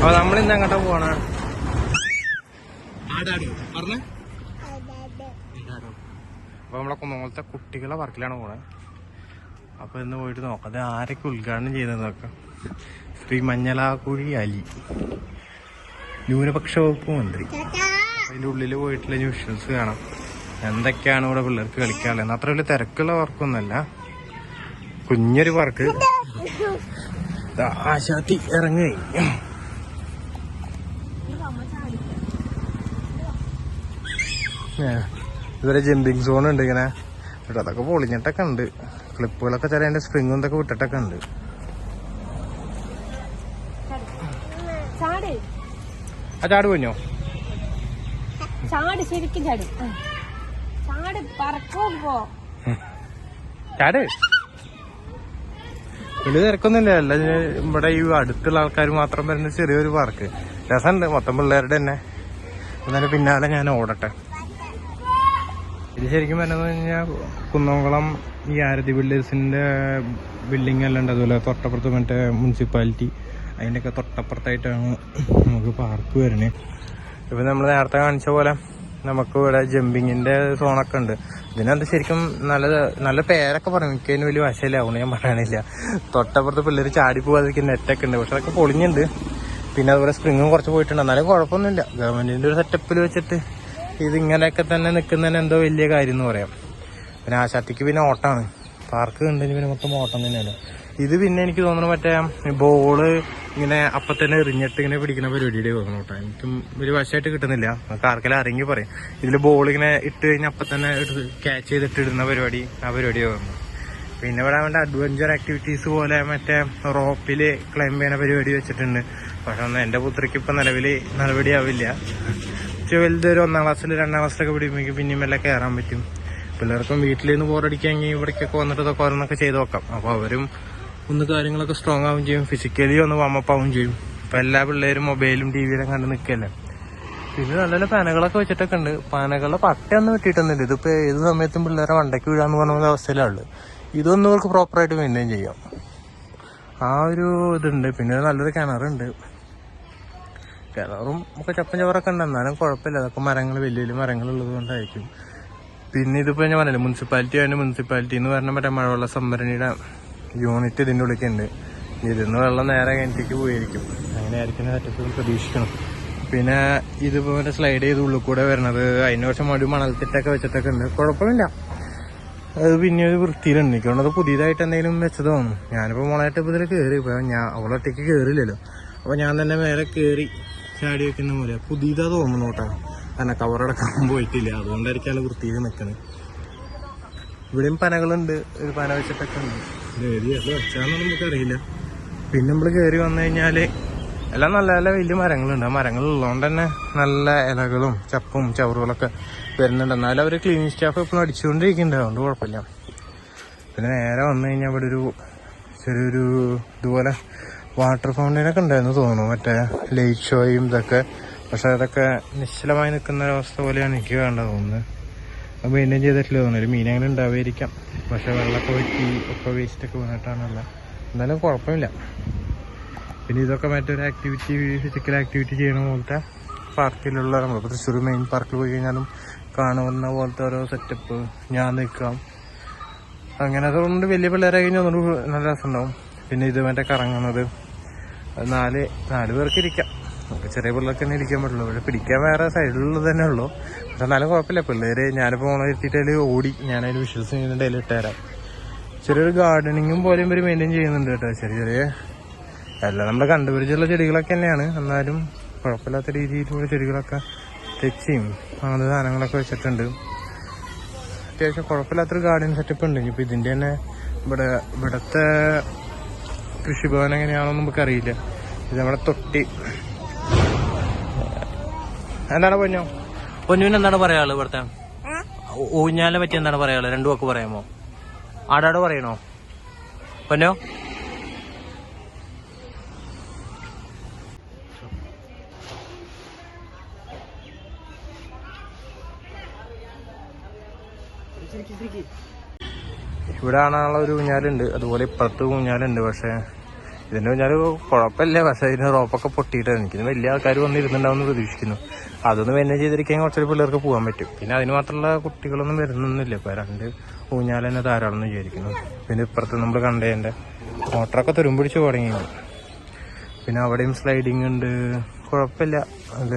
അപ്പൊ നമ്മളിന്ന് എങ്ങോട്ടാ പോണ? അപ്പൊ നമ്മളെ കുന്നോളത്തെ കുട്ടികളെ വർക്കിലാണ് പോണേ. അപ്പൊ ഇന്ന് പോയിട്ട് നോക്കാം അത് ആരൊക്കെ ഉദ്ഘാടനം ചെയ്യുന്നത് നോക്കാം. ശ്രീ മഞ്ഞളാക്കുഴി അലി, ന്യൂനപക്ഷ വകുപ്പ് മന്ത്രി. അതിന്റെ ഉള്ളില് പോയിട്ടുള്ള വിഷ്വൽസ് കാണാം. എന്തൊക്കെയാണ് ഇവിടെ പിള്ളേർക്ക് കളിക്കാനുള്ളത്. അത്ര വലിയ തിരക്കുള്ള വർക്കൊന്നുമല്ല, കുഞ്ഞൊരു വർക്ക്. ആശാത്തി ഇറങ്ങി. ഇതുവരെ ജമ്പിങ് സോൺ ഉണ്ട് ഇങ്ങനെ. അതൊക്കെ പൊളിഞ്ഞിട്ടൊക്കെ ഉണ്ട്. ക്ലിപ്പുകളൊക്കെ ചില അതിന്റെ സ്പ്രിങ്ങും ഇതൊക്കെ വിട്ടിട്ടൊക്കെ ഉണ്ട്. ആ ചാട് പോഞ്ഞോ? ചാട് ശരിക്കും ചാട്. ചാട് പറക്കുമ്പോ ചാട്. വലിയ തിരക്കൊന്നുമില്ല. അല്ല ഇവിടെ ഈ അടുത്തുള്ള ആൾക്കാർ മാത്രം വരുന്ന ചെറിയൊരു പാർക്ക്. രസമുണ്ട്. മൊത്തം പിള്ളേരുടെ തന്നെ. എന്നാലും പിന്നാലെ ഞാൻ ഓടട്ടെ. ഇത് ശരിക്കും പറഞ്ഞതെന്ന് കഴിഞ്ഞാൽ കുന്നംകുളം ഈ ആരതി ബിൽഡേഴ്സിന്റെ ബിൽഡിംഗ് എല്ലാം ഉണ്ട്. അതുപോലെ തൊട്ടപ്പുറത്ത് മറ്റേ മുനിസിപ്പാലിറ്റി അതിൻ്റെയൊക്കെ തൊട്ടപ്പുറത്തായിട്ടാണ് നമുക്ക് പാർക്ക് വരുന്നത്. ഇപ്പം നമ്മൾ നേരത്തെ കാണിച്ച പോലെ നമുക്ക് ഇവിടെ ജമ്പിങ്ങിന്റെ സോണൊക്കെ ഉണ്ട്. ഇതിനകത്ത് ശരിക്കും നല്ല പേരൊക്കെ പറയും. എനിക്കതിന് വലിയ വശമില്ലാവുന്നു, ഞാൻ പറയാനില്ല. തൊട്ടപ്പുറത്ത് പിള്ളേർ ചാടി പോകാതിരിക്കുന്ന നെറ്റൊക്കെ ഉണ്ട്. പക്ഷെ അതൊക്കെ പൊളിഞ്ഞുണ്ട്. പിന്നെ അതുപോലെ സ്പ്രിങ്ങും കുറച്ച് പോയിട്ടുണ്ട്. എന്നാലും കുഴപ്പമൊന്നുമില്ല. ഗവൺമെന്റിന്റെ ഒരു സെറ്റപ്പിൽ വെച്ചിട്ട് ഇതിങ്ങനെയൊക്കെ തന്നെ നിൽക്കുന്നതിന് എന്തോ വലിയ കാര്യം എന്ന് പറയാം. പിന്നെ ആശാത്തിക്ക് പിന്നെ ഓട്ടമാണ്. പാർക്ക് കണ്ടതിന് പിന്നെ മൊത്തം ഓട്ടം തന്നെയാണ്. ഇത് പിന്നെ എനിക്ക് തോന്നുന്നു മറ്റേ ബോള് ഇങ്ങനെ അപ്പം തന്നെ എറിഞ്ഞിട്ട് ഇങ്ങനെ പിടിക്കുന്ന പരിപാടിയുടെ തോന്നുന്നു കേട്ടോ. എനിക്കും ഒരു വശമായിട്ട് കിട്ടുന്നില്ല. നമുക്ക് ആർക്കെല്ലാം അറിയെങ്കിൽ പറയും. ഇതിൽ ബോൾ ഇങ്ങനെ ഇട്ട് കഴിഞ്ഞാൽ അപ്പം തന്നെ ക്യാച്ച് ചെയ്തിട്ട് ഇടുന്ന പരിപാടി, ആ പരിപാടി തോന്നുന്നു. പിന്നെ ഇവിടെ അവൻ്റെ അഡ്വഞ്ചർ ആക്ടിവിറ്റീസ് പോലെ മറ്റേ റോപ്പില് ക്ലൈംബ് ചെയ്യുന്ന പരിപാടി വെച്ചിട്ടുണ്ട്. പക്ഷെ ഒന്നും എൻ്റെ പുത്രിക്ക് ഇപ്പം നടപടിയാവില്ല. വലുതൊരു 1ാം ക്ലാസ്സിൽ 2ാം ക്ലാസ്സിലൊക്കെ പിടിക്കുമ്പോൾ പിന്നെയും എല്ലാം കയറാൻ പറ്റും. പിള്ളേർക്കും വീട്ടിൽ നിന്ന് ബോറടിക്കാമെങ്കിൽ ഇവിടേക്കൊക്കെ വന്നിട്ട് ഇതൊക്കെ ഓരോന്നൊക്കെ ചെയ്ത് നോക്കാം. അപ്പോൾ അവരും ഒന്ന് കാര്യങ്ങളൊക്കെ സ്ട്രോങ് ആവുകയും ചെയ്യും, ഫിസിക്കലി ഒന്ന് വാമപ്പ് ആവുകയും ചെയ്യും. ഇപ്പം എല്ലാ പിള്ളേരും മൊബൈലും ടി വിയിലും കണ്ട് നിൽക്കല്ലേ. പിന്നെ നല്ല നല്ല പാനകളൊക്കെ വെച്ചിട്ടൊക്കെ ഉണ്ട്. പാനകളുടെ പട്ടയൊന്നും വെട്ടിയിട്ടൊന്നുമില്ല. ഇതിപ്പോൾ ഏത് സമയത്തും പിള്ളേരെ വണ്ടയ്ക്ക് വീഴാന്ന് പറഞ്ഞ അവസ്ഥയിലാണ്. ഇതൊന്നും അവർക്ക് പ്രോപ്പറായിട്ട് മെയിൻറ്റെയിൻ ചെയ്യാം. ആ ഒരു ഇതുണ്ട്. പിന്നെ നല്ലൊരു കിണറുണ്ട്. കിണറും ഒക്കെ ചപ്പൻ ചവറൊക്കെ ഉണ്ട്. എന്നാലും കുഴപ്പമില്ല. അതൊക്കെ മരങ്ങൾ, വലിയ വലിയ മരങ്ങളുള്ളത് കൊണ്ടായിരിക്കും. പിന്നെ ഇതിപ്പോൾ ഞാൻ പറഞ്ഞില്ല, മുനിസിപ്പാലിറ്റി ആയതുകൊണ്ട് മുനിസിപ്പാലിറ്റി എന്ന് പറഞ്ഞാൽ മറ്റേ മഴവെള്ള സംഭരണിയുടെ യൂണിറ്റ് ഇതിൻ്റെ ഉള്ളിലേക്ക് ഉണ്ട്. ഇതിന്ന് വെള്ളം നേരെ കിണറ്റിലേക്ക് പോയിരിക്കും. അങ്ങനെ ആയിരിക്കും സെറ്റപ്പ് പ്രതീക്ഷിക്കണം. പിന്നെ ഇതിപ്പോൾ മറ്റേ സ്ലൈഡ് ചെയ്ത് ഉള്ളിൽ കൂടെ വരണത്. അതിന് കുറച്ച് മണൽത്തിട്ടൊക്കെ വെച്ചിട്ടൊക്കെ ഉണ്ട്. കുഴപ്പമില്ല. അത് പിന്നെ ഒരു വൃത്തിയിലുണ്ട്. എനിക്കൊണ്ടത് പുതിയതായിട്ട് എന്തെങ്കിലും വെച്ചത് തോന്നുന്നു. ഞാനിപ്പോൾ മോളായിട്ട് ഇപ്പോൾ ഇതിൽ കയറി. ഇപ്പോൾ അവളൊറ്റയ്ക്ക് കയറില്ലല്ലോ. അപ്പോൾ ഞാൻ തന്നെ മേലെ കയറി ചാടി വെക്കുന്ന പോലെ പുതിയതാ തോന്നുന്നു കേട്ടോ. കാരണം കവറടക്കാൻ പോയിട്ടില്ല. അതുകൊണ്ടായിരിക്കും വൃത്തിയിൽ നിൽക്കുന്നത്. ഇവിടെയും പനകളുണ്ട്. ഒരു പന വെച്ചിട്ടൊക്കെ ഉണ്ട്. ഇത് വെച്ചാന്നൊന്നും നമുക്കറിയില്ല. പിന്നെ നമ്മൾ കയറി വന്നു കഴിഞ്ഞാൽ എല്ലാം നല്ല നല്ല വലിയ മരങ്ങളുണ്ട്. ആ മരങ്ങളുള്ളതുകൊണ്ട് തന്നെ നല്ല ഇലകളും ചപ്പും ചവറുകളൊക്കെ വരുന്നുണ്ട്. എന്നാലും അവർ ക്ലീനിങ് സ്റ്റാഫ് എപ്പോഴും അടിച്ചുകൊണ്ടിരിക്കുന്നുണ്ട്. അതുകൊണ്ട് കുഴപ്പമില്ല. പിന്നെ നേരെ വന്നു കഴിഞ്ഞാൽ ഇവിടെ ഒരു ചെറിയൊരു ഇതുപോലെ വാട്ടർ ഫൗണ്ടൈനൊക്കെ ഉണ്ടായിരുന്നു തോന്നുന്നു. മറ്റേ ലൈറ്റ് ഷോയും ഇതൊക്കെ. പക്ഷെ അതൊക്കെ നിശ്ചലമായി നിൽക്കുന്ന ഒരവസ്ഥ പോലെയാണ് എനിക്ക് വേണ്ടത് തോന്നുന്നത്. അത് മെയിൻറ്റെയിൻ ചെയ്തിട്ടില്ല തോന്നുന്നു. ഒരു മീൻ അങ്ങനെ ഉണ്ടാവുമായിരിക്കാം. പക്ഷെ വെള്ളമൊക്കെ വറ്റി ഒക്കെ വേസ്റ്റൊക്കെ വന്നിട്ടാണല്ലോ. എന്നാലും കുഴപ്പമില്ല. പിന്നെ ഇതൊക്കെ മറ്റൊരു ആക്ടിവിറ്റി, ഫിസിക്കൽ ആക്ടിവിറ്റി ചെയ്യണ പോലത്തെ പാർക്കിലുള്ള, നമ്മളിപ്പോൾ തൃശ്ശൂർ മെയിൻ പാർക്കിൽ പോയി കഴിഞ്ഞാലും കാണുന്ന പോലത്തെ ഓരോ സെറ്റപ്പ്, ഞാൻ നിൽക്കാം അങ്ങനെ. അതുകൊണ്ട് വലിയ പിള്ളേരെ കഴിഞ്ഞാൽ ഒന്നുകൂടി നല്ല രസമുണ്ടാവും. പിന്നെ ഇത് മറ്റേ കറങ്ങുന്നത്, നാല് പേർക്ക് ഇരിക്കാം. നമുക്ക് ചെറിയ പിള്ളേർക്ക് തന്നെ ഇരിക്കാൻ പറ്റുള്ളൂ. ഇവിടെ പിടിക്കാൻ വേറെ സൈഡിലുള്ളത് തന്നെ ഉള്ളൂ. പക്ഷെ എന്നാലും കുഴപ്പമില്ല. പിള്ളേര് ഞാനിപ്പോൾ മോളെ എത്തിയിട്ട് ഓടി ഞാനതിൽ വിഷ്വൽസ് ചെയ്യുന്നുണ്ട്. അതിൽ ഇട്ടുതരാം. ചെറിയൊരു ഗാർഡനിങ്ങും പോലെയും ഇവർ മെയിൻറ്റെയിൻ ചെയ്യുന്നുണ്ട് കേട്ടോ. ചെറിയ എല്ലാം നമ്മുടെ കണ്ടുപിടിച്ചുള്ള ചെടികളൊക്കെ തന്നെയാണ്. എന്നാലും കുഴപ്പമില്ലാത്ത രീതിയിലുള്ള ചെടികളൊക്കെ തെച്ചിയും അങ്ങനത്തെ സാധനങ്ങളൊക്കെ വെച്ചിട്ടുണ്ട്. അത്യാവശ്യം കുഴപ്പമില്ലാത്തൊരു ഗാർഡൻ സെറ്റപ്പ് ഉണ്ട്. ഇപ്പം ഇതിൻ്റെ തന്നെ ഇവിടുത്തെ കൃഷിഭവൻ എങ്ങനെയാണെന്ന് നമുക്കറിയില്ല. ഇത് നമ്മുടെ തൊട്ടി. എന്താണ് പൊന്നുവിന് എന്താണ് പറയാള്? ഇവിടുത്തെ ഊഞ്ഞാലിനെ പറ്റി എന്താണ് പറയാള്? 2 വാക്ക് പറയാമോ? ആടാട് പറയണോ പൊന്നോ? ഇവിടെ ആണുള്ള ഒരു ഊഞ്ഞാലുണ്ട്. അതുപോലെ ഇപ്പുറത്ത് ഊഞ്ഞാലുണ്ട്. പക്ഷെ ഇതിന്റെ ഊഞ്ഞാല് കുഴപ്പമില്ല, പക്ഷെ ഇതിന് റോപ്പൊക്കെ പൊട്ടിയിട്ട് എനിക്കിന് വലിയ ആൾക്കാർ വന്നിരുന്നുണ്ടാവുമെന്ന് പ്രതീക്ഷിക്കുന്നു. അതൊന്ന് മെയിൻറ്റെയിൻ ചെയ്തിരിക്കാൻ കുറച്ചൊരു പിള്ളേർക്ക് പോകാൻ പറ്റും. പിന്നെ അതിന് മാത്രമുള്ള കുട്ടികളൊന്നും വരുന്നൊന്നുമില്ല. ഇപ്പോൾ 2 ഊഞ്ഞാൽ തന്നെ ധാരാളം എന്ന് വിചാരിക്കുന്നു. പിന്നെ ഇപ്പുറത്ത് നമ്മൾ കണ്ടതിൻ്റെ മോട്ടറൊക്കെ തുരുമ്പിടിച്ച് തുടങ്ങി. പിന്നെ അവിടെയും സ്ലൈഡിങ് ഉണ്ട്, കുഴപ്പമില്ല, അതിൽ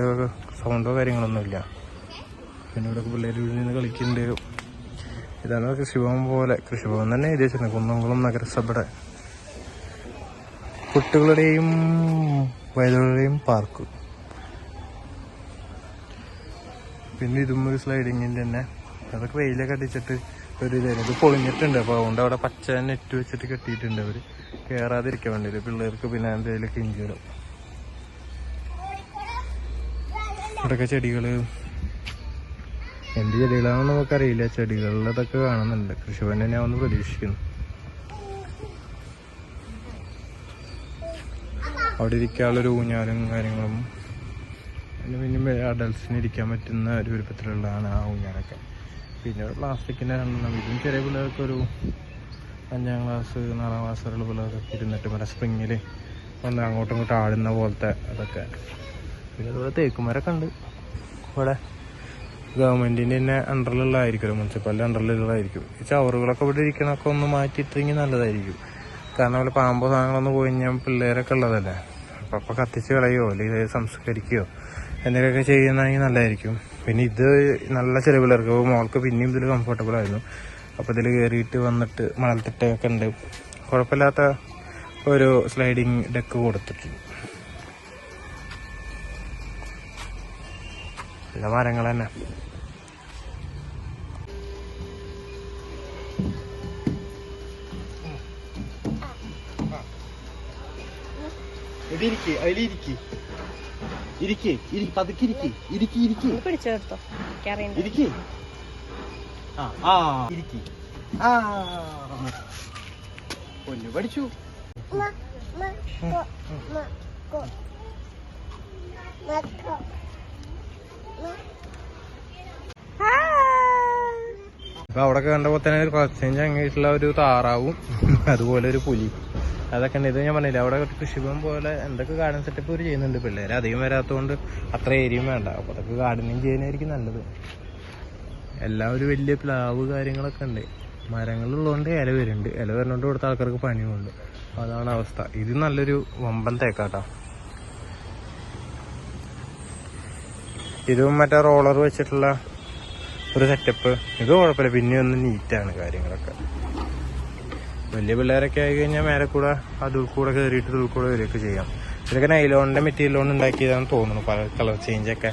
സൗണ്ടോ കാര്യങ്ങളൊന്നുമില്ല. പിന്നെ ഇവിടെ പിള്ളേർ ഇവിടെ നിന്ന് കളിക്കുന്നുണ്ട്. ഇതാണ് കൃഷിഭവൻ പോലെ, കൃഷിഭവൻ തന്നെ എഴുതി വെച്ചിട്ടുണ്ട്, കുന്നംകുളം നഗരസഭയുടെ കുട്ടികളുടെയും വയലുകളുടെയും പാർക്ക്. പിന്നെ ഇതും ഒരു സ്ലൈഡിങ്ങിൻ്റെ തന്നെ, അതൊക്കെ വെയിലൊക്കെ അടിച്ചിട്ട് ഒരു ഇതായിരുന്നു. ഇത് പൊളിഞ്ഞിട്ടുണ്ട്, അപ്പോൾ അതുകൊണ്ട് അവിടെ പച്ച നെറ്റ് വെച്ചിട്ട് കെട്ടിയിട്ടുണ്ട് അവർ കയറാതിരിക്കാൻ വേണ്ടി പിള്ളേർക്ക്. പിന്നെ എന്തെങ്കിലുമൊക്കെ ഇഞ്ചിടും. ഇവിടെയൊക്കെ ചെടികൾ, എന്ത് ചെടികളാണെന്ന് നമുക്കറിയില്ല, ചെടികളിലതൊക്കെ കാണുന്നുണ്ട്. കൃഷിഭവൻ തന്നെയാണെന്ന് പ്രതീക്ഷിക്കുന്നു. അവിടെ ഇരിക്കാനുള്ളൊരു ഊഞ്ഞാലും കാര്യങ്ങളും, പിന്നെ അഡൽസിന് ഇരിക്കാൻ പറ്റുന്ന ഒരു വലുപ്പത്തിലുള്ളതാണ് ആ ഊഞ്ഞാലൊക്കെ. പിന്നെ ഒരു പ്ലാസ്റ്റിക്കിൻ്റെ 2 ഇതും ചെറിയ പിള്ളേർക്കൊരു 5ാം ക്ലാസ് 4ാം ക്ലാസ് വരെയുള്ള പിള്ളേർക്കൊക്കെ ഇരുന്നിട്ട് മറ്റേ സ്പ്രിങ്ങിൽ വന്ന് അങ്ങോട്ടും ഇങ്ങോട്ടും ആടുന്ന പോലത്തെ അതൊക്കെ. പിന്നെ അതുപോലെ തേക്കുമരൊക്കെ ഉണ്ട് ഇവിടെ. ഗവൺമെൻറ്റിൻ്റെ തന്നെ അണ്ടറിലുള്ളതായിരിക്കും, മുനിസിപ്പാലിറ്റി അണ്ടറിലുള്ളതായിരിക്കും. ഈ ചവറുകളൊക്കെ ഇവിടെ ഇരിക്കണമൊക്കെ ഒന്ന് മാറ്റിയിട്ടെങ്കിൽ നല്ലതായിരിക്കും. കാരണം അതുപോലെ പാമ്പോ സാധനങ്ങളൊന്നും പോയി കഴിഞ്ഞാൽ പിള്ളേരൊക്കെ ഉള്ളതല്ലേ, അപ്പോൾ കത്തിച്ച് കളയോ അല്ലെങ്കിൽ സംസ്കരിക്കുകയോ എന്തെങ്കിലുമൊക്കെ ചെയ്യുന്നതെങ്കിൽ നല്ലതായിരിക്കും. പിന്നെ ഇത് നല്ല ചെറിയ പിള്ളേർക്ക്, മോൾക്ക് പിന്നെയും ഇതിൽ കംഫർട്ടബിൾ ആയിരുന്നു. അപ്പോൾ ഇതിൽ കയറിയിട്ട് വന്നിട്ട് മണൽത്തിട്ടൊക്കെ ഉണ്ട്, കുഴപ്പമില്ലാത്ത ഒരു സ്ലൈഡിങ് ഡെക്ക് കൊടുത്തിട്ടുണ്ട്. നല്ല മരങ്ങൾ തന്നെ. പിടിച്ചെടുത്തോ, പൊന്നു പഠിച്ചു. അപ്പൊ അവിടെ കണ്ടപ്പോ തന്നെ ഒരു കുറച്ച് അങ്ങനെയുള്ള ഒരു താറാവും അതുപോലെ ഒരു പുലി അതൊക്കെ ഉണ്ട്. ഇത് ഞാൻ പറഞ്ഞില്ല, അവിടെ കൃഷിഭവൻ പോലെ എന്തൊക്കെ ഗാർഡൻ സെറ്റപ്പ് ഒരു ചെയ്യുന്നുണ്ട്. പിള്ളേർ അധികം വരാത്തതുകൊണ്ട് അത്ര ഏരിയയും വേണ്ട, അപ്പോൾ അതൊക്കെ ഗാർഡനിങ് ചെയ്യുന്നതായിരിക്കും നല്ലത്. എല്ലാം ഒരു വലിയ പ്ലാവ് കാര്യങ്ങളൊക്കെ ഉണ്ട്, മരങ്ങളുള്ളതുകൊണ്ട് ഇല വരുന്നുണ്ട്. ഇല വരുന്നതുകൊണ്ട് ഇവിടുത്തെ ആൾക്കാർക്ക് പണിയുമുണ്ട്. അതാണ് അവസ്ഥ. ഇത് നല്ലൊരു വമ്പൻ തേക്കാട്ടോ. ഇതും മറ്റേ റോളർ വെച്ചിട്ടുള്ള ഒരു സെറ്റപ്പ്. ഇത് കുഴപ്പമില്ല, പിന്നെ ഒന്ന് നീറ്റാണ് കാര്യങ്ങളൊക്കെ. വലിയ പിള്ളേരൊക്കെ ആയി കഴിഞ്ഞാൽ മേലെ കൂടെ അതിൽ കൂടെ കയറിയിട്ട് ഇതിൽ കൂടെ വരികയൊക്കെ ചെയ്യാം. ഇതൊക്കെ നൈലോണിന്റെ മെറ്റീരിയൽ കൊണ്ട് ഉണ്ടാക്കിയതാണെന്ന് തോന്നുന്നു, പല കളർ ചേഞ്ചൊക്കെ.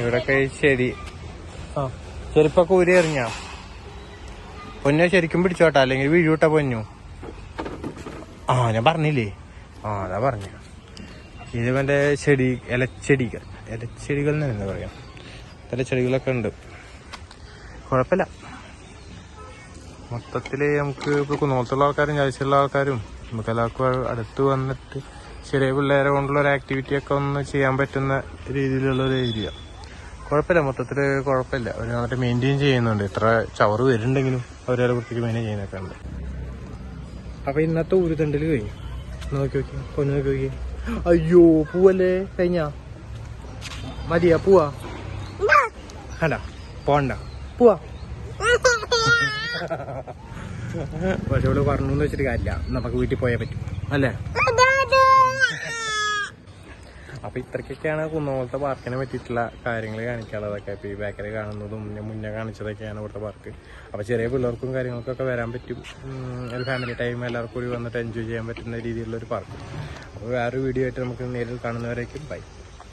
ഇവിടൊക്കെ ചെടി ചെരുപ്പൊക്കെ ഊരി എറിഞ്ഞാ പൊന്നു ശരിക്കും പിടിച്ചോട്ടാ, അല്ലെങ്കിൽ വീഴൂട്ടാ പൊന്നു. ഞാൻ പറഞ്ഞില്ലേ, അതാ പറഞ്ഞ. ഇത് മറ്റേ ഇലച്ചെടികൾ എന്താ പറയാ, ഇലച്ചെടികളൊക്കെ ഉണ്ട്, കുഴപ്പമില്ല. മൊത്തത്തില് നമുക്ക് ഇപ്പൊ കുന്നോളത്തുള്ള ആൾക്കാരും ചായച്ചുള്ള ആൾക്കാരും നമുക്ക് എല്ലാവർക്കും അടുത്ത് വന്നിട്ട് ചെറിയ പിള്ളേരെ കൊണ്ടുള്ള ഒരു ആക്ടിവിറ്റി ഒക്കെ ഒന്ന് ചെയ്യാൻ പറ്റുന്ന രീതിയിലുള്ള ഒരു ഏരിയ. കുഴപ്പമില്ല, മൊത്തത്തില് കുഴപ്പമില്ല. അവർ നന്നായിട്ട് മെയിൻറ്റെയിൻ ചെയ്യുന്നുണ്ട്. ഇത്ര ചവറ് വരുന്നുണ്ടെങ്കിലും അവരെ വൃത്തിക്ക് മെയിൻറ്റെയിൻ ചെയ്യുന്നൊക്കെ ഉണ്ട്. അപ്പൊ ഇന്നത്തെ ഊരുതണ്ടില് കഴിഞ്ഞു. നോക്കി പൊന്നു നോക്കി. അയ്യോ പൂവല്ലേ കഴിഞ്ഞാ മതിയാ? പോവാ അല്ല പോണ്ട, പോവാ. പക്ഷെ ഇവിടെ പറഞ്ഞു എന്ന് വെച്ചിട്ട് കാര്യമില്ല, നമുക്ക് വീട്ടിൽ പോയാൽ പറ്റും അല്ലേ? അപ്പൊ ഇത്രയ്ക്കൊക്കെയാണ് കുന്നോളത്തെ പാർക്കിനെ പറ്റിയിട്ടുള്ള കാര്യങ്ങൾ കാണിക്കാനുള്ളതൊക്കെ. ഇപ്പൊ ഈ ബാക്കിൽ കാണുന്നതും മുന്നേ കാണിച്ചതൊക്കെയാണ് ഇവിടുത്തെ പാർക്ക്. അപ്പൊ ചെറിയ പിള്ളേർക്കും കാര്യങ്ങൾക്കൊക്കെ വരാൻ പറ്റും. ഒരു ഫാമിലി ടൈം എല്ലാവർക്കും കൂടി വന്നിട്ട് എൻജോയ് ചെയ്യാൻ പറ്റുന്ന രീതിയിലുള്ള ഒരു പാർക്ക്. അപ്പോൾ വേറൊരു വീഡിയോ ആയിട്ട് നമുക്ക് നേരിൽ കാണുന്നവരേക്കും ബൈ.